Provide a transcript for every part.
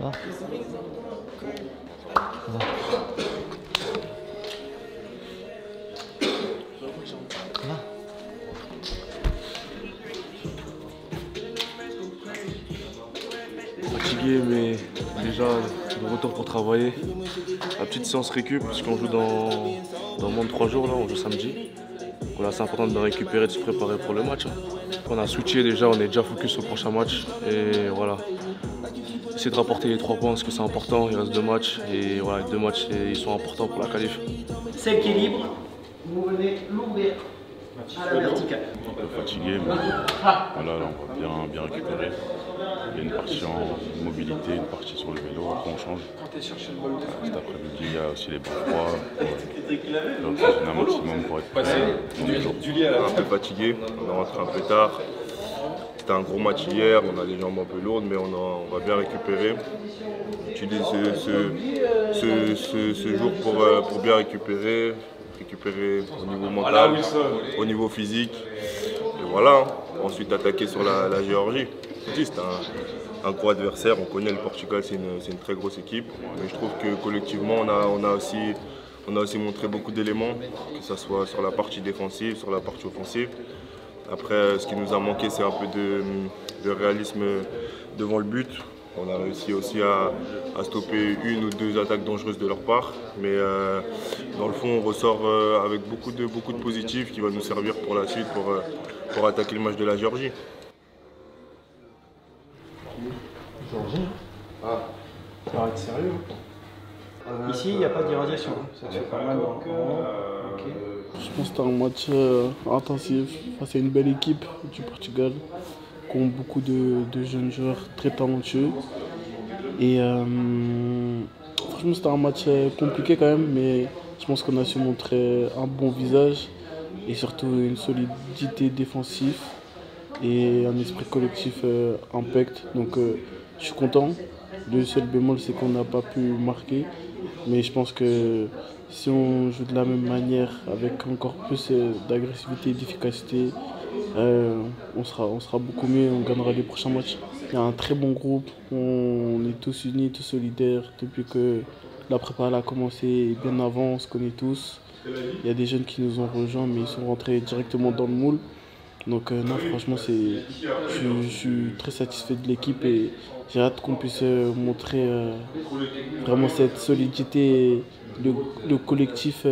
va? Ça va? Ça va? Fatigué, mais déjà de retour pour travailler. La petite séance récup, parce qu'on joue dans moins de 3 jours, là, on joue samedi. Voilà, c'est important de récupérer, de se préparer pour le match, hein. On a switché déjà, on est déjà focus au prochain match. Et voilà, essayer de rapporter les 3 points parce que c'est important. Il reste 2 matchs et voilà, les 2 matchs ils sont importants pour la qualif. Celle qui est libre, vous venez l'ouvrir à la verticale. Un peu fatigué, mais voilà, là on va bien récupérer. Il y a une partie en mobilité, une partie sur le vélo, après on change. Cet après-midi, il y a aussi les bains froids. L'oxygène un maximum pour être prêt. Un peu fatigué, on est rentré un peu tard. C'était un gros match hier, on a les jambes un peu lourdes, mais on va bien récupérer. Utiliser ce jour pour bien récupérer au niveau mental, au niveau physique. Et voilà, ensuite attaquer sur la Géorgie. C'est un gros adversaire, on connaît le Portugal, c'est une très grosse équipe. Mais je trouve que collectivement, on a aussi montré beaucoup d'éléments, que ce soit sur la partie défensive, sur la partie offensive. Après, ce qui nous a manqué, c'est un peu de réalisme devant le but. On a réussi aussi à stopper une ou deux attaques dangereuses de leur part. Mais dans le fond, on ressort avec beaucoup de positifs qui va nous servir pour la suite, pour attaquer le match de la Géorgie. Géorgie? Ah, ça va être sérieux. Ici, il n'y a pas d'irradiation. Ça te fait pas mal dans le ok. Je pense que c'était un match intensif face à une belle équipe du Portugal qui ont beaucoup de jeunes joueurs très talentueux. Et franchement, c'était un match compliqué quand même, mais je pense qu'on a su montrer un bon visage et surtout une solidité défensive et un esprit collectif impact. Donc je suis content. Le seul bémol, c'est qu'on n'a pas pu marquer. Mais je pense que si on joue de la même manière, avec encore plus d'agressivité et d'efficacité, on sera beaucoup mieux et on gagnera les prochains matchs. Il y a un très bon groupe, on est tous unis, tous solidaires. Depuis que la prépa a commencé et bien avant, on se connaît tous. Il y a des jeunes qui nous ont rejoints, mais ils sont rentrés directement dans le moule. Donc non, franchement, je suis très satisfait de l'équipe et j'ai hâte qu'on puisse montrer vraiment cette solidité et le collectif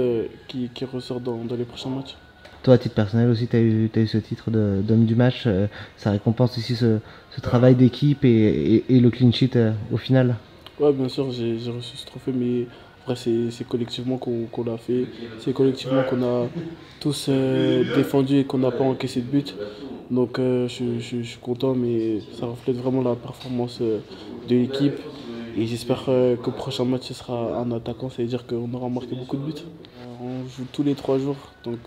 qui ressort dans les prochains matchs. Toi, à titre personnel aussi, tu as eu ce titre d'homme du match. Ça récompense aussi ce travail d'équipe et le clean sheet au final. Ouais, bien sûr, j'ai reçu ce trophée, mais après, c'est collectivement qu'on l'a fait. C'est collectivement qu'on a tous défendu et qu'on n'a pas encaissé de but. Donc je suis content, mais ça reflète vraiment la performance de l'équipe. Et j'espère que le prochain match ce sera un attaquant, ça veut dire qu'on aura marqué beaucoup de buts. On joue tous les 3 jours, donc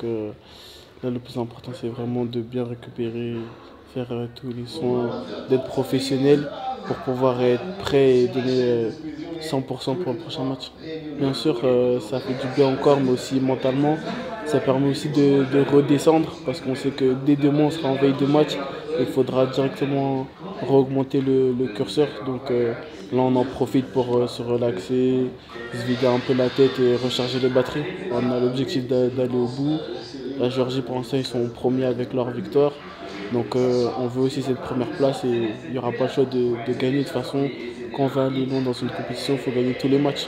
là le plus important c'est vraiment de bien récupérer, faire tous les soins, d'être professionnel pour pouvoir être prêt et donner 100% pour le prochain match. Bien sûr, ça fait du bien encore, mais aussi mentalement. Ça permet aussi de redescendre parce qu'on sait que dès demain on sera en veille de match. Il faudra directement re-augmenter le curseur. Donc là on en profite pour se relaxer, se vider un peu la tête et recharger les batteries. On a l'objectif d'aller au bout. La Géorgie pour l'instant ils sont premiers avec leur victoire. Donc on veut aussi cette première place et il n'y aura pas le choix de gagner. De toute façon, quand on va aller loin dans une compétition, il faut gagner tous les matchs.